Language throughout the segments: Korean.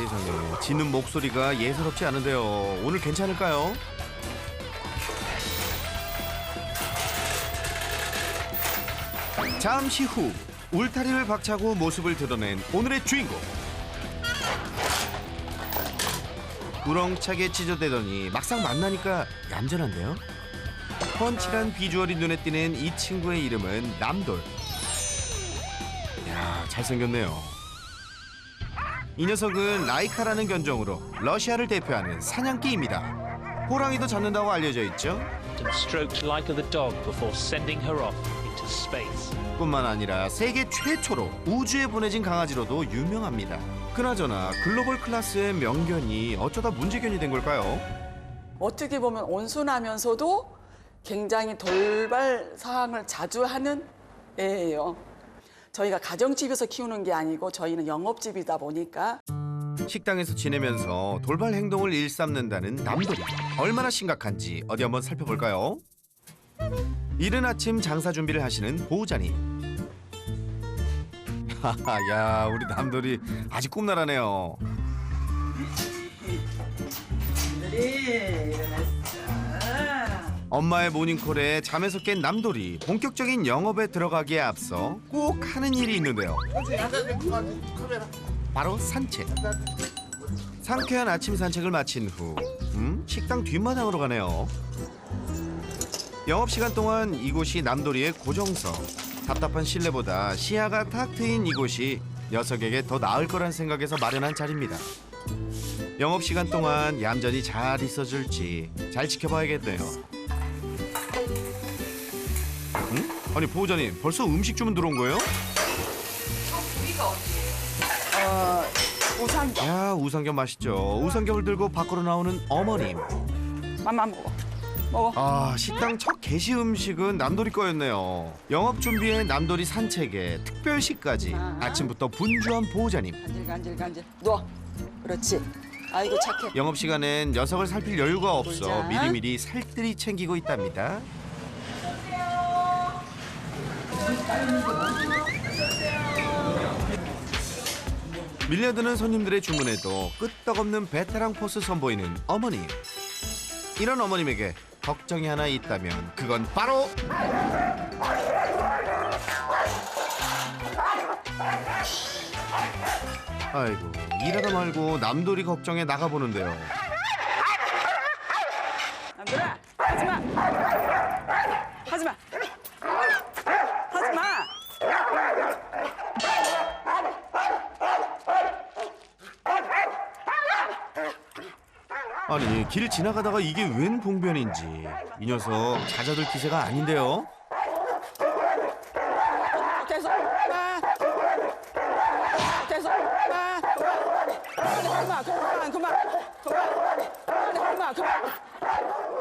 세상에 짖는 목소리가 예사롭지 않은데요. 오늘 괜찮을까요? 잠시 후 울타리를 박차고 모습을 드러낸 오늘의 주인공. 우렁차게 찢어대더니 막상 만나니까 얌전한데요. 펀치란 비주얼이 눈에 띄는 이 친구의 이름은 남돌. 이야, 잘생겼네요. 이 녀석은 라이카라는 견종으로 러시아를 대표하는 사냥개입니다. 호랑이도 잡는다고 알려져 있죠. stroked like the dog before sending her off into space. 뿐만 아니라 세계 최초로 우주에 보내진 강아지로도 유명합니다. 그나저나 글로벌 클래스의 명견이 어쩌다 문제견이 된 걸까요? 어떻게 보면 온순하면서도 굉장히 돌발 사항을 자주 하는 애예요. 저희가 가정집에서 키우는 게 아니고 저희는 영업집이다 보니까 식당에서 지내면서 돌발 행동을 일삼는다는 남돌이 얼마나 심각한지 어디 한번 살펴볼까요? 이른 아침 장사 준비를 하시는 보호자님. 야, 우리 남돌이 아직 꿈나라네요. 엄마의 모닝콜에 잠에서 깬 남돌이 본격적인 영업에 들어가기에 앞서 꼭 하는 일이 있는데요. 바로 산책. 상쾌한 아침 산책을 마친 후 식당 뒷마당으로 가네요. 영업시간 동안 이곳이 남돌이의 고정석. 답답한 실내보다 시야가 탁 트인 이곳이 녀석에게 더 나을 거란 생각에서 마련한 자리입니다. 영업시간 동안 얌전히 잘 있어줄지 잘 지켜봐야겠네요. 아니 보호자님, 벌써 음식 주문 들어온 거예요? 우산겹. 야, 우삼겹 맛있죠. 우삼겹을 들고 밖으로 나오는 어머님. 맘만 먹어. 먹어. 아, 식당 첫 게시 음식은 남돌이 거였네요. 영업 준비에 남돌이 산책에 특별식까지 아침부터 분주한 보호자님. 간질간질. 누워. 그렇지. 아이고 착해. 영업 시간엔 녀석을 살필 여유가 없어 보자. 미리미리 살뜰히 챙기고 있답니다. 밀려드는 손님들의 주문에도 끄떡없는 베테랑 포스 선보이는 어머님. 이런 어머님에게 걱정이 하나 있다면 그건 바로 아이고, 일하다 말고 남돌이 걱정에 나가보는데요. 남들아, 하지마. 하지마. 하지마. 아니, 길 지나가다가 이게 웬 봉변인지 이 녀석 잦아들 기세가 아닌데요. 계속. 계속. 그만.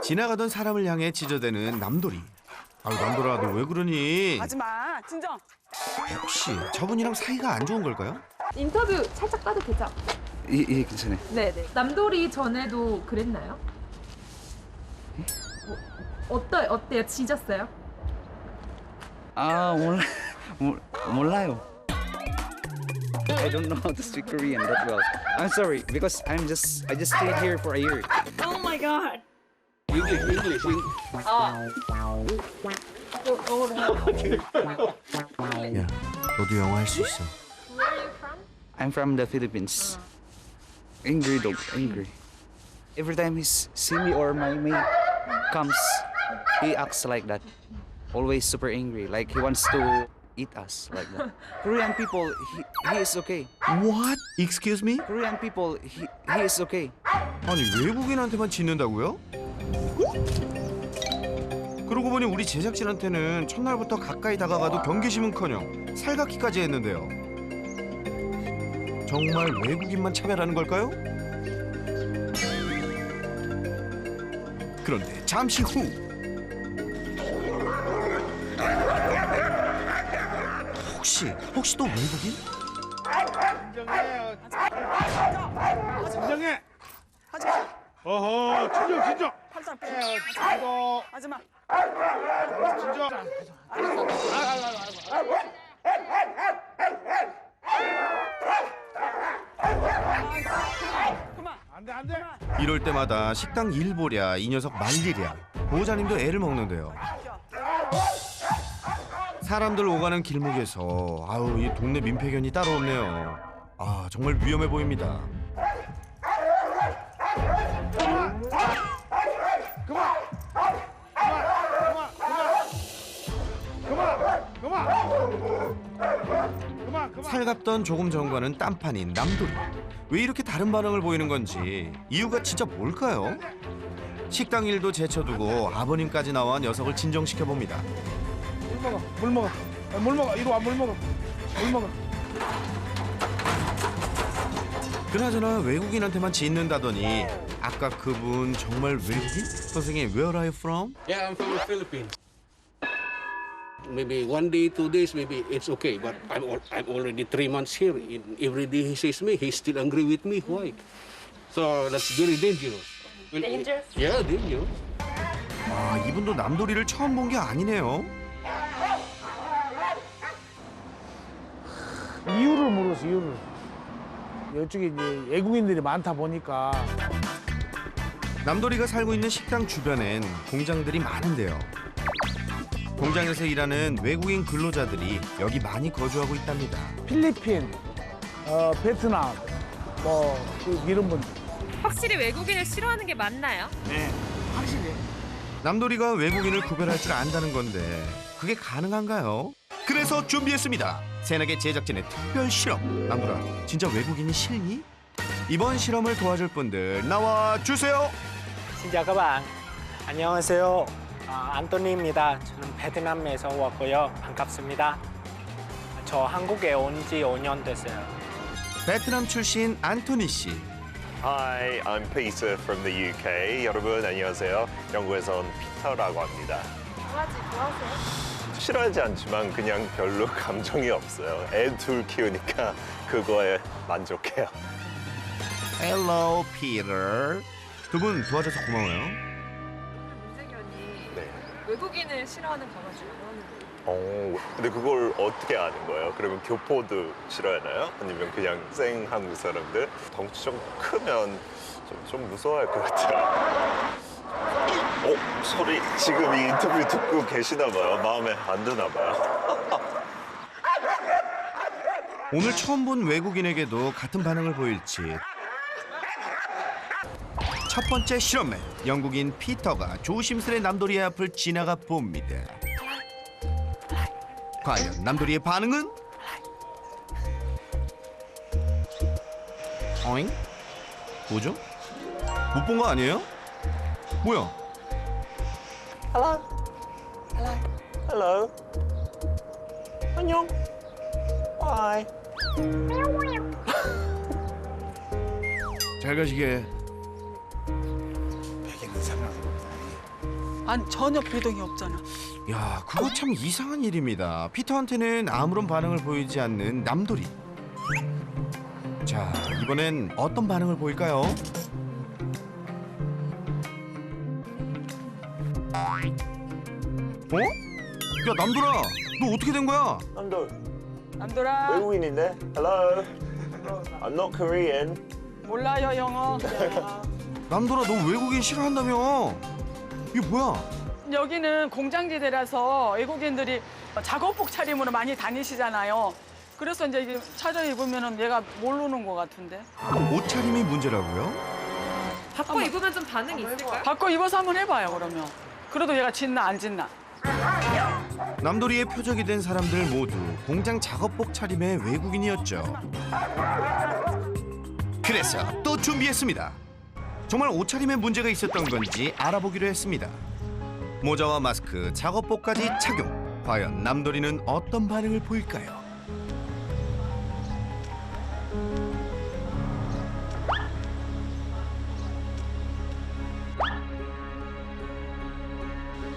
지나가던 사람을 향해 찢어대는 남돌이. 아유, 남돌아, 너 왜 그러니? 하지마. 진정. 혹시 저분이랑 사이가 안 좋은 걸까요? 인터뷰 살짝 따도 되죠? 예, 괜찮아요. 네네. 남돌이 전에도 그랬나요? 어때요? 짖었어요? 아, 몰라요. I don't know how to speak Korean that well. I'm sorry because I just stayed here for a year. Oh my god. 야, 너도 영어 할 수 있어. Where are you from? I'm from the Philippines. Angry dog, angry. Every time he see me or my mate comes, he acts like that. Always super angry, like he wants to eat us like that. Korean people, he is okay. What? Excuse me? Korean people, he is okay. 아니, 외국인한테만 짖는다고요? 그러고 보니 우리 제작진한테는 첫날부터 가까이 다가가도 경계심은커녕 살갑기까지 했는데요. 정말 외국인만 차별하는 걸까요? 그런데 잠시 후 혹시 또 외국인? 진정해. 하지마. 어허, 진정. 팔짱 빼. 이거 하지마. 진정. 안 돼. 이럴 때마다 식당 일 보랴 이 녀석 말일이야. 보호자님도 애를 먹는데요. 사람들 오가는 길목에서 아우 이 동네 민폐견이 따로 없네요. 아 정말 위험해 보입니다. 그만. 살갑던 조금 전과는 딴판인 남돌이. 왜 이렇게 다른 반응을 보이는 건지 이유가 진짜 뭘까요? 식당 일도 제쳐두고 아버님까지 나와 녀석을 진정시켜 봅니다. 물 먹어. 이리 와, 물 먹어. 그나저나 외국인한테만 짖는다더니 아까 그분 정말 외국인? 선생님, where are you from? Yeah, I'm from the Philippines. Maybe 1 day, 2 days, maybe it's okay. But I'm already 3 months here. Every day he sees me, he's still angry with me. Why? So that's very dangerous. Dangerous? Yeah, dangerous. 아, 이분도 남돌이를 처음 본 게 아니네요. 이유를 물었어, 이유를. 이쪽에 이제 외국인들이 많다 보니까. 남돌이가 살고 있는 식당 주변엔 공장들이 많은데요. 공장에서 일하는 외국인 근로자들이 여기 많이 거주하고 있답니다. 필리핀, 베트남, 이런 분들. 확실히 외국인을 싫어하는 게 맞나요? 네, 확실히. 남돌이가 외국인을 구별할 줄 안다는 건데 그게 가능한가요? 그래서 준비했습니다. 새나게 제작진의 특별 실험. 남돌아, 진짜 외국인이 싫니? 이번 실험을 도와줄 분들 나와 주세요. Xin chào các bạn. 안녕하세요. 안토니입니다. 저는 베트남에서 왔고요. 반갑습니다. 저 한국에 온 지 5년 됐어요. 베트남 출신 안토니 씨. Hi, I'm Peter from the UK. 여러분 안녕하세요. 영국에서 온 피터라고 합니다. 강아지 좋아하세요? 싫어하지 않지만 그냥 별로 감정이 없어요. 애 둘 키우니까 그거에 만족해요. Hello, Peter. 두 분 도와줘서 고마워요. 문세견이 네. 외국인을 싫어하는 강아지를 하는 거예요. 근데 그걸 어떻게 아는 거예요? 그러면 교포도 싫어하나요? 아니면 그냥 생 한국 사람들? 덩치 좀 크면 좀 무서워할 것 같아요. 소리 지금 이 인터뷰 듣고 계시나 봐요. 마음에 안 드나 봐요. 오늘 처음 본 외국인에게도 같은 반응을 보일지. 첫 번째 실험에 영국인 피터가 조심스레 남돌이의 앞을 지나가 봅니다. 과연 남돌이의 반응은? 어잉? 뭐죠? 못 본 거 아니에요? 뭐야? Hello. 안녕. Bye. 잘 가시게. 아니 전혀 비동이 없잖아. 야, 그거 참 이상한 일입니다. 피터한테는 아무런 반응을 보이지 않는 남돌이. 자, 이번엔 어떤 반응을 보일까요? 어? 야, 남돌아, 너 어떻게 된 거야? 남돌아 외국인인데? Hello. I'm not Korean. 몰라요 영어. 남돌아, 너 외국인 싫어한다며? 이게 뭐야? 여기는 공장지대라서 외국인들이 작업복 차림으로 많이 다니시잖아요. 그래서 이제 이게 차려입으면 얘가 모르는 것 같은데. 옷차림이 문제라고요? 바꿔 입으면 좀 반응이 있을까요? 바꿔 입어서 한번 해봐요 그러면. 그래도 얘가 짖나 안 짖나. 남돌이의 표적이 된 사람들 모두 공장 작업복 차림의 외국인이었죠. 그래서 또 준비했습니다. 정말 옷차림에 문제가 있었던 건지 알아보기로 했습니다. 모자와 마스크, 작업복까지 착용. 과연 남돌이는 어떤 반응을 보일까요?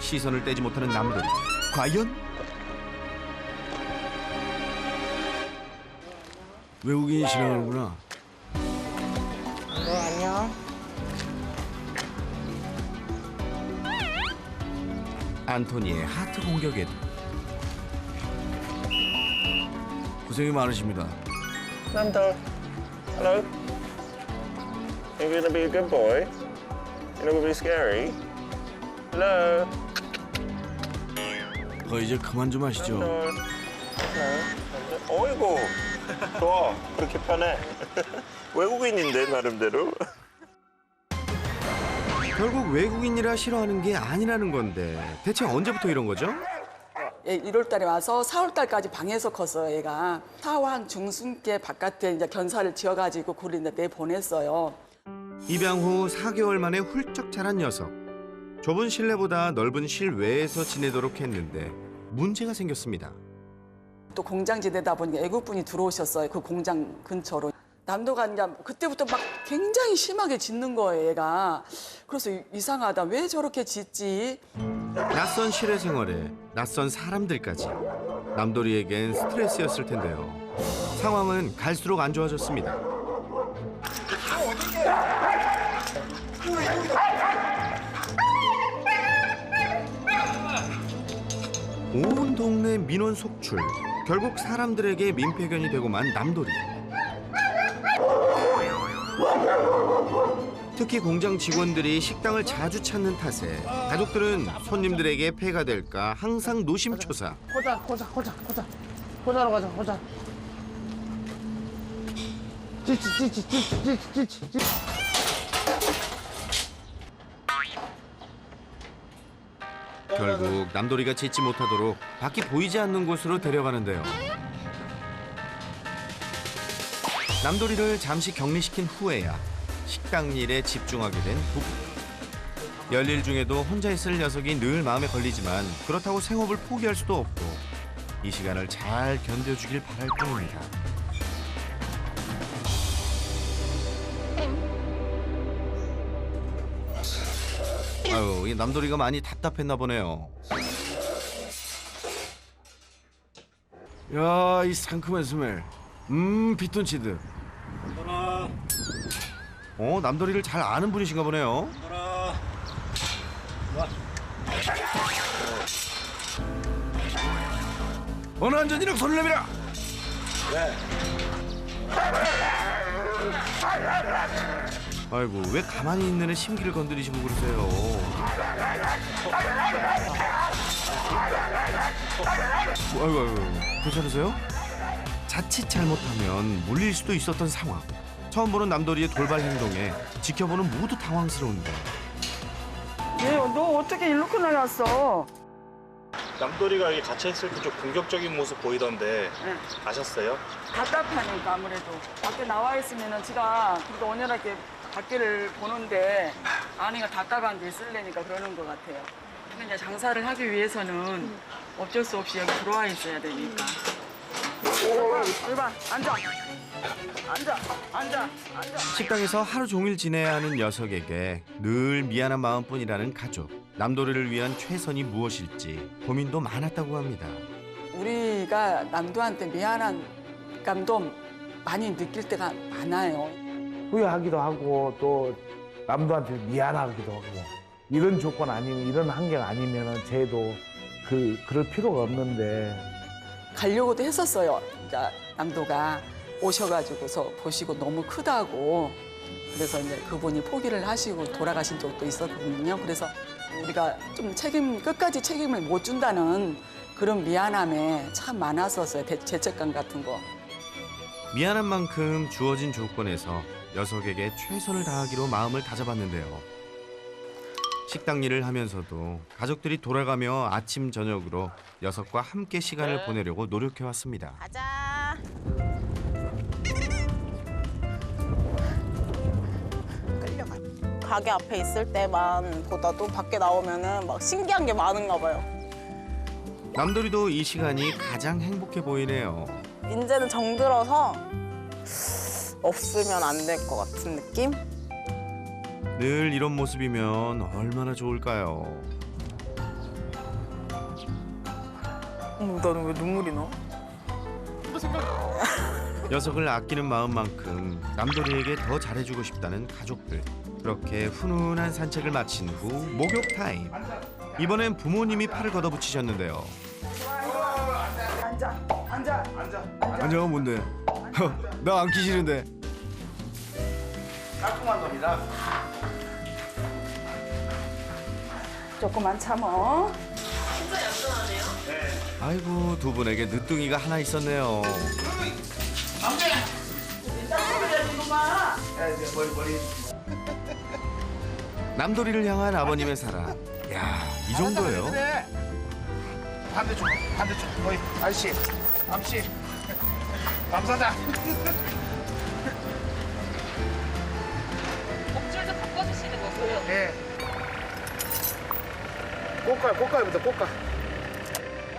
시선을 떼지 못하는 남돌이. 과연? 외국인이 싫어하는구나. 안녕. 안토니의 하트 공격에도 고생이 많으십니다. 남들. Hello. You're gonna be a good boy. You're not gonna be scary. Hello. 이제 그만 좀 하시죠. 어이구. 좋아. 그렇게 편해. 외국인인데 나름대로. 결국 외국인이라 싫어하는 게 아니라는 건데 대체 언제부터 이런 거죠? 얘 1월 달에 와서 4월 달까지 방에서 컸어요, 얘가. 사황 중순께 바깥에 이제 견사를 지어가지고 그걸 이제 내보냈어요. 입양 후 4개월 만에 훌쩍 자란 녀석. 좁은 실내보다 넓은 실외에서 지내도록 했는데 문제가 생겼습니다. 또 공장지대다 보니까 애국분이 들어오셨어요, 그 공장 근처로. 남도가 이제 그때부터 막 굉장히 심하게 짖는 거예요, 얘가. 그래서 이상하다, 왜 저렇게 짖지? 낯선 실외 생활에 낯선 사람들까지 남돌이에겐 스트레스였을 텐데요. 상황은 갈수록 안 좋아졌습니다. 온 동네 민원 속출. 결국 사람들에게 민폐견이 되고만 남돌이. 특히 공장 직원들이 식당을 자주 찾는 탓에 가족들은 손님들에게 폐가 될까 항상 노심초사. 호자로 가자, 호자. 찌찌. 결국 남돌이가 짖지 못하도록 밖이 보이지 않는 곳으로 데려가는데요. 남돌이를 잠시 격리시킨 후에야 식당 일에 집중하게 된 부부. 열일 중에도 혼자 있을 녀석이 늘 마음에 걸리지만 그렇다고 생업을 포기할 수도 없고 이 시간을 잘 견뎌주길 바랄 뿐입니다. 아유, 이 남돌이가 많이 답답했나 보네요. 야, 이 상큼한 스멜. 피톤치드. 남돌이를 잘 아는 분이신가 보네요. 어느 안전이랑 손을 내밀어. 네. 아이고, 왜 가만히 있는 애 심기를 건드리시고 그러세요? 아이고, 괜찮으세요? 자칫 잘못하면 물릴 수도 있었던 상황. 처음 보는 남돌이의 돌발 행동에 지켜보는 모두 당황스러운데. 너 어떻게 이렇게 나갔어? 남돌이가 여기 갇혀있을 때 좀 공격적인 모습 보이던데 네. 아셨어요? 답답하니까 아무래도. 밖에 나와 있으면은 지가 그래도 온연하게 밖에를 보는데 아내가 답답한 게 있으려니까 그러는 것 같아요. 근데 이제 장사를 하기 위해서는 어쩔 수 없이 여기 들어와 있어야 되니까. 이봐, 앉아. 식당에서 하루 종일 지내야 하는 녀석에게 늘 미안한 마음뿐이라는 가족. 남돌이를 위한 최선이 무엇일지 고민도 많았다고 합니다. 우리가 남도한테 미안한 감도 많이 느낄 때가 많아요. 후회하기도 하고 또 남도한테 미안하기도 하고 이런 조건 아니면 이런 환경 아니면 쟤도 그럴 필요가 없는데 가려고도 했었어요. 그러니까 남도가 오셔가지고서 보시고 너무 크다고 그래서 이제 그분이 포기를 하시고 돌아가신 적도 있었거든요. 그래서 우리가 좀 끝까지 책임을 못 준다는 그런 미안함에 참 많았었어요. 죄책감 같은 거. 미안한 만큼 주어진 조건에서 녀석에게 최선을 다하기로 마음을 다잡았는데요. 식당 일을 하면서도 가족들이 돌아가며 아침 저녁으로 녀석과 함께 시간을 보내려고 노력해왔습니다. 가자. 끌려가. 가게 앞에 있을 때만 보다도 밖에 나오면은 막 신기한 게 많은가 봐요. 남돌이도 이 시간이 가장 행복해 보이네요. 이제는 정들어서 없으면 안 될 것 같은 느낌? 늘 이런 모습이면 얼마나 좋을까요? 나는 왜 눈물이 나? 녀석을 아끼는 마음만큼 남돌이에게 더 잘해주고 싶다는 가족들. 그렇게 훈훈한 산책을 마친 후 목욕 타임. 이번엔 부모님이 팔을 걷어붙이셨는데요. 앉아 뭔데? 나 앉기 싫은데. 깔끔한 놈이라. 조금만 참어. 아이고 두 분에게 늦둥이가 하나 있었네요. 남돌이를 향한 아버님의 사랑. 야, 이 정도예요? 반대쪽. 어이, 아저씨. 아저씨. 감사다. 목줄 좀 바꿔주시는 거고요. 예. 꽃가루부터 꽃가.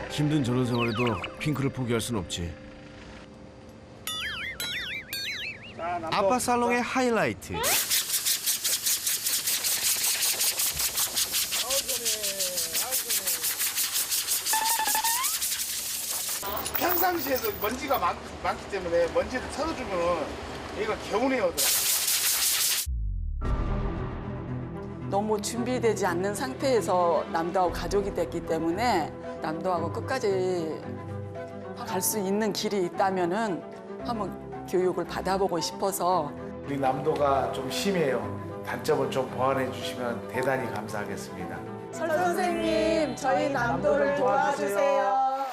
힘든 결혼 생활에도 핑크를 포기할 순 없지. 아빠 살롱의 하이라이트. 평상시에도 먼지가 많기 때문에 먼지를 털어주면 얘가 개운해요. 너무 준비되지 않는 상태에서 남도하고 가족이 됐기 때문에 남도하고 끝까지 갈 수 있는 길이 있다면은 한번 교육을 받아보고 싶어서. 우리 남도가 좀 심해요. 단점을 좀 보완해 주시면 대단히 감사하겠습니다. 선생님, 저희 남도를 도와주세요.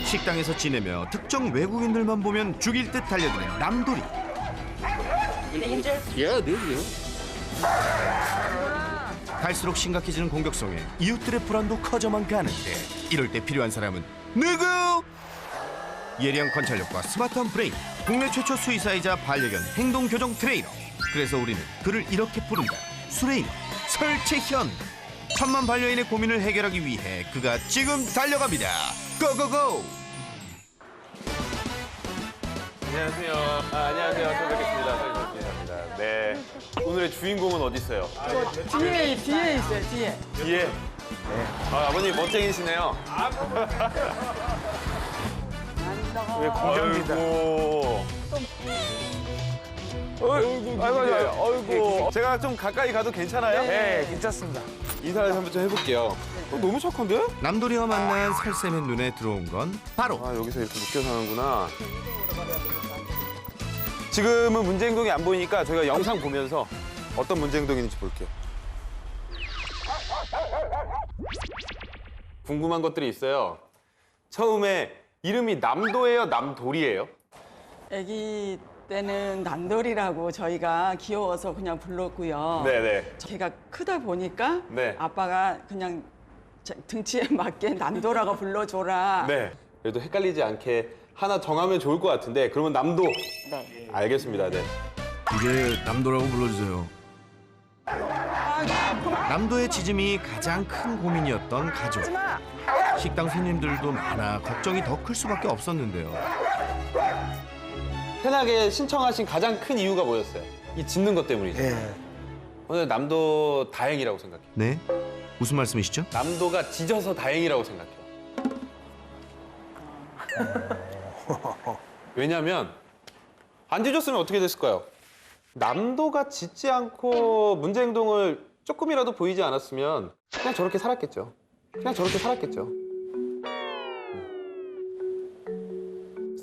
식당에서 지내며 특정 외국인들만 보면 죽일 듯 달려드는 남돌이. Yeah, this is. 갈수록 심각해지는 공격성에 이웃들의 불안도 커져만 가는데 이럴 때 필요한 사람은 누구? 예리한 관찰력과 스마트한 브레인, 국내 최초 수의사이자 반려견 행동교정 트레이너. 그래서 우리는 그를 이렇게 부른다. 수레이너 설채현. 천만 반려인의 고민을 해결하기 위해 그가 지금 달려갑니다. 고고고! 안녕하세요. 안녕하세요. 처음 뵙겠습니다. 반갑습니다. 네. 오늘의 주인공은 어디 있어요? 뒤에 있어요, 뒤에. 뒤에. 네. 아버님 멋쟁이시네요. 왜 공격입니다. 아이고. 제가 좀 가까이 가도 괜찮아요? 네, 괜찮습니다. 인사를 한번 좀 해볼게요. 너무 착한데? 남돌이와 만난 설쌤의 눈에 들어온 건 바로 아, 여기서 이렇게 묶여 사는구나. 지금은 문제 행동이 안 보이니까 저희가 영상 보면서 어떤 문제 행동인지 볼게요. 궁금한 것들이 있어요. 처음에 이름이 남도예요, 남돌이에요? 아기 때는 남돌이라고 저희가 귀여워서 그냥 불렀고요. 네네. 걔가 크다 보니까 네. 아빠가 그냥 등치에 맞게 남도라고 불러줘라. 네. 그래도 헷갈리지 않게 하나 정하면 좋을 것 같은데 그러면 남도. 네. 알겠습니다. 네. 이제 남도라고 불러주세요. 남도의 짖음이 가장 큰 고민이었던 가족. 식당 손님들도 많아 걱정이 더 클 수밖에 없었는데요. 편하게 신청하신 가장 큰 이유가 뭐였어요? 이 짖는 것 때문이죠. 예. 오늘 남도 다행이라고 생각해요. 네? 무슨 말씀이시죠? 남도가 짖어서 다행이라고 생각해요. 왜냐면 안 짖었으면 어떻게 됐을까요? 남도가 짖지 않고 문제 행동을 조금이라도 보이지 않았으면 그냥 저렇게 살았겠죠.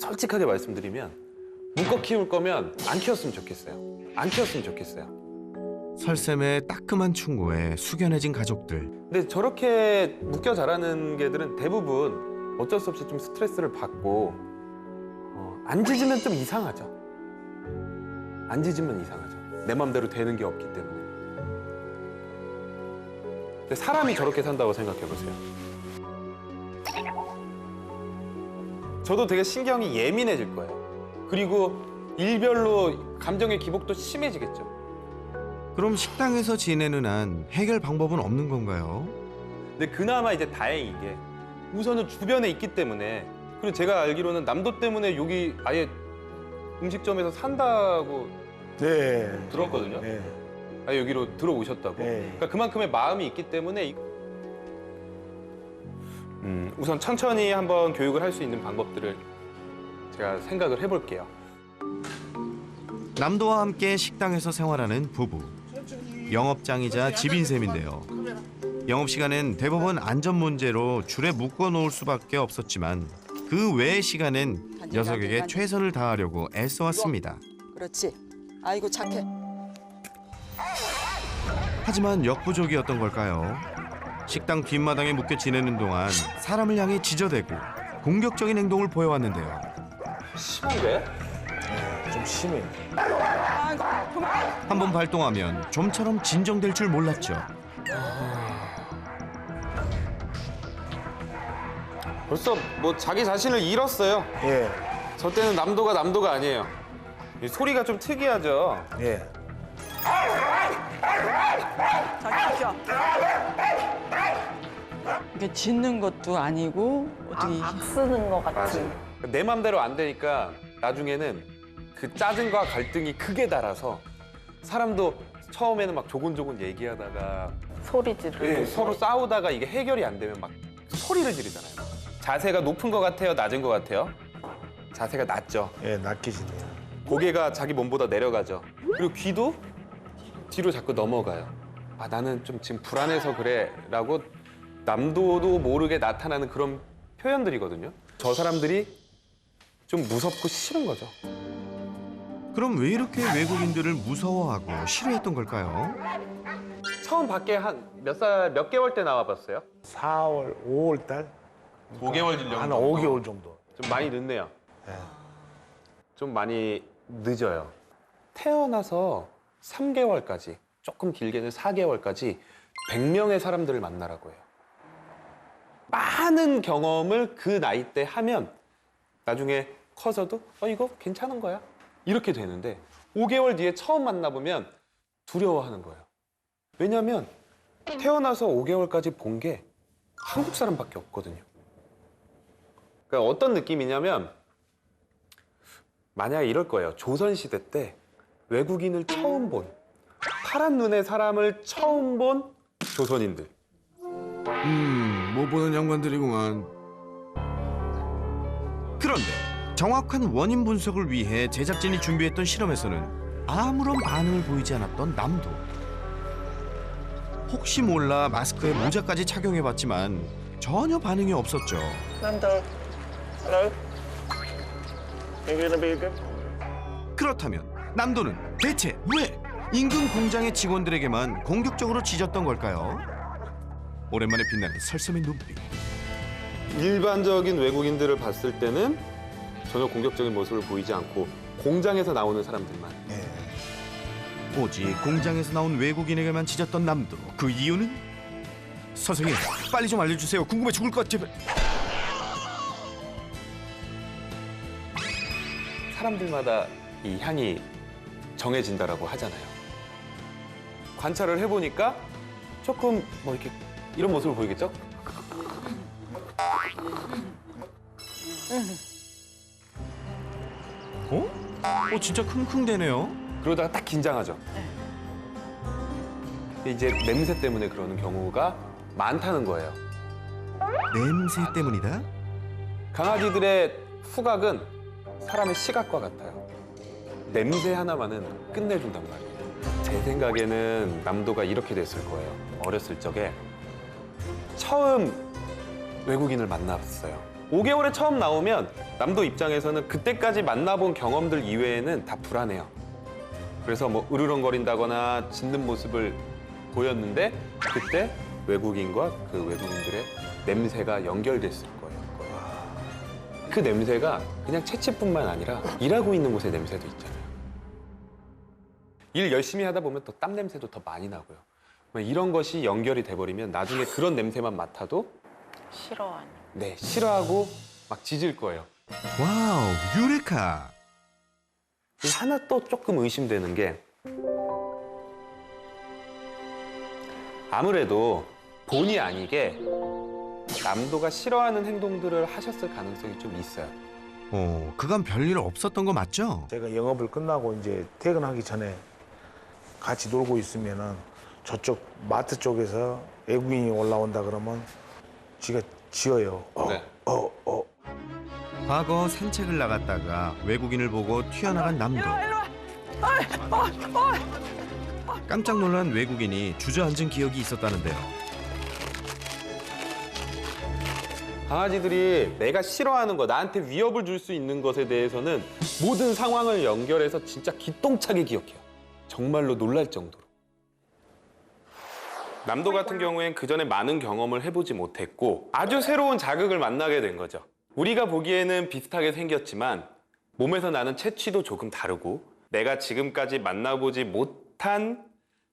솔직하게 말씀드리면 묶어 키울 거면 안 키웠으면 좋겠어요. 설쌤의 따끔한 충고에 숙연해진 가족들. 근데 저렇게 묶여 자라는 개들은 대부분 어쩔 수 없이 좀 스트레스를 받고 안 짖으면 좀 이상하죠. 내 맘대로 되는 게 없기 때문에. 근데 사람이 저렇게 산다고 생각해 보세요. 저도 되게 신경이 예민해질 거예요. 그리고 일별로 감정의 기복도 심해지겠죠. 그럼 식당에서 지내는 한 해결 방법은 없는 건가요? 근데 그나마 이제 다행인 게 우선은 주변에 있기 때문에, 그리고 제가 알기로는 남도 때문에 여기 아예 음식점에서 산다고 네. 들었거든요. 네. 아예 여기로 들어오셨다고. 네. 그러니까 그만큼의 마음이 있기 때문에 우선 천천히 한번 교육을 할 수 있는 방법들을 제가 생각을 해볼게요. 남도와 함께 식당에서 생활하는 부부. 영업장이자 집인 셈인데요. 영업시간엔 대부분 안전 문제로 줄에 묶어 놓을 수밖에 없었지만 그 외의 시간엔 녀석에게 최선을 다하려고 애써왔습니다. 그렇지. 아이고 착해. 하지만 역부족이었던 걸까요? 식당 뒷마당에 묶여 지내는 동안 사람을 향해 지저대고 공격적인 행동을 보여왔는데요. 심한데? 좀 심해. 한번 발동하면 좀처럼 진정될 줄 몰랐죠. 벌써 뭐 자기 자신을 잃었어요. 예, 저 때는 남도가 아니에요. 이 소리가 좀 특이하죠. 예. 이게 짖는 것도 아니고 어떻게 악 쓰는 것 같지. 내 맘대로 안 되니까 나중에는 그 짜증과 갈등이 크게 달아서 사람도 처음에는 막 조곤조곤 얘기하다가 소리 지르고. 서로 싸우다가 이게 해결이 안 되면 막 소리를 지르잖아요. 자세가 높은 것 같아요? 낮은 것 같아요? 자세가 낮죠. 예, 낚이시네요. 고개가 자기 몸보다 내려가죠. 그리고 귀도 뒤로 자꾸 넘어가요. 아, 나는 좀 지금 불안해서 그래 라고 남도도 모르게 나타나는 그런 표현들이거든요. 저 사람들이 좀 무섭고 싫은 거죠. 그럼 왜 이렇게 외국인들을 무서워하고 싫어했던 걸까요? 처음 밖에 한 몇 개월 때 나와봤어요? 4월, 5월 달? 5개월 정도? 한 5개월 정도. 좀 많이 늦네요. 예. 좀 많이 늦어요. 태어나서 3개월까지, 조금 길게는 4개월까지 100명의 사람들을 만나라고 해요. 많은 경험을 그 나이 때 하면 나중에 커서도 이거 괜찮은 거야. 이렇게 되는데 5개월 뒤에 처음 만나보면 두려워하는 거예요. 왜냐하면 태어나서 5개월까지 본 게 한국 사람밖에 없거든요. 그러니까 어떤 느낌이냐면 만약에 이럴 거예요. 조선시대 때 외국인을 처음 본, 파란 눈의 사람을 처음 본 조선인들. 못 보는 양반들이구만. 그런데 정확한 원인 분석을 위해 제작진이 준비했던 실험에서는 아무런 반응을 보이지 않았던 남도. 혹시 몰라 마스크에 모자까지 착용해봤지만 전혀 반응이 없었죠. Nando, hello. You gonna be good? 그렇다면 남도는 대체 왜 인근 공장의 직원들에게만 공격적으로 짖었던 걸까요? 오랜만에 빛나는 설섬의 눈빛. 일반적인 외국인들을 봤을 때는 전혀 공격적인 모습을 보이지 않고 공장에서 나오는 사람들만. 오직 공장에서 나온 외국인에게만 짖었던 남도. 그 이유는? 선생님, 빨리 좀 알려주세요. 궁금해 죽을 것 같아. 사람들마다 이 향이 정해진다라고 하잖아요. 관찰을 해보니까 조금 뭐 이렇게 이런 모습을 보이겠죠? 진짜 킁킁대네요. 그러다가 딱 긴장하죠. 이제 냄새 때문에 그러는 경우가 많다는 거예요. 냄새 때문이다? 강아지들의 후각은 사람의 시각과 같아요. 냄새 하나만은 끝내준단 말이에요. 제 생각에는 남도가 이렇게 됐을 거예요. 어렸을 적에 처음 외국인을 만났어요. 5개월에 처음 나오면 남도 입장에서는 그때까지 만나본 경험들 이외에는 다 불안해요. 그래서 뭐 으르렁거린다거나 짖는 모습을 보였는데 그때 외국인과 그 외국인들의 냄새가 연결됐을 거예요. 그 냄새가 그냥 채취뿐만 아니라 일하고 있는 곳의 냄새도 있잖아요. 일 열심히 하다 보면 또 땀 냄새도 더 많이 나고요. 이런 것이 연결이 돼버리면 나중에 그런 냄새만 맡아도 싫어하니. 네, 싫어하고 막 짖을 거예요. 와우, 유레카. 하나 또 조금 의심되는 게 아무래도 본의 아니게 남도가 싫어하는 행동들을 하셨을 가능성이 좀 있어요. 그간 별일 없었던 거 맞죠? 제가 영업을 끝나고 이제 퇴근하기 전에 같이 놀고 있으면은 저쪽 마트 쪽에서 외국인이 올라온다 그러면 지가 지어요. 네. 과거 산책을 나갔다가 외국인을 보고 튀어나간 남도. 깜짝 놀란 외국인이 주저앉은 기억이 있었다는데요. 강아지들이 내가 싫어하는 거, 나한테 위협을 줄 수 있는 것에 대해서는 모든 상황을 연결해서 진짜 기똥차게 기억해요. 정말로 놀랄 정도로. 남도 같은 경우엔 그전에 많은 경험을 해보지 못했고 아주 새로운 자극을 만나게 된 거죠. 우리가 보기에는 비슷하게 생겼지만 몸에서 나는 채취도 조금 다르고 내가 지금까지 만나보지 못한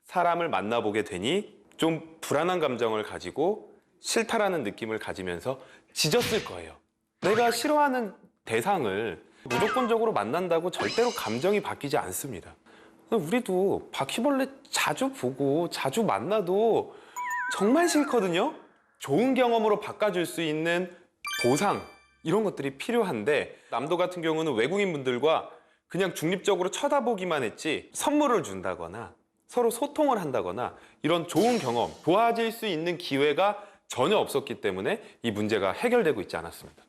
사람을 만나보게 되니 좀 불안한 감정을 가지고 싫다라는 느낌을 가지면서 짖었을 거예요. 내가 싫어하는 대상을 무조건적으로 만난다고 절대로 감정이 바뀌지 않습니다. 우리도 바퀴벌레 자주 보고 자주 만나도 정말 싫거든요. 좋은 경험으로 바꿔줄 수 있는 보상 이런 것들이 필요한데 남도 같은 경우는 외국인분들과 그냥 중립적으로 쳐다보기만 했지 선물을 준다거나 서로 소통을 한다거나 이런 좋은 경험, 도와줄 수 있는 기회가 전혀 없었기 때문에 이 문제가 해결되고 있지 않았습니다.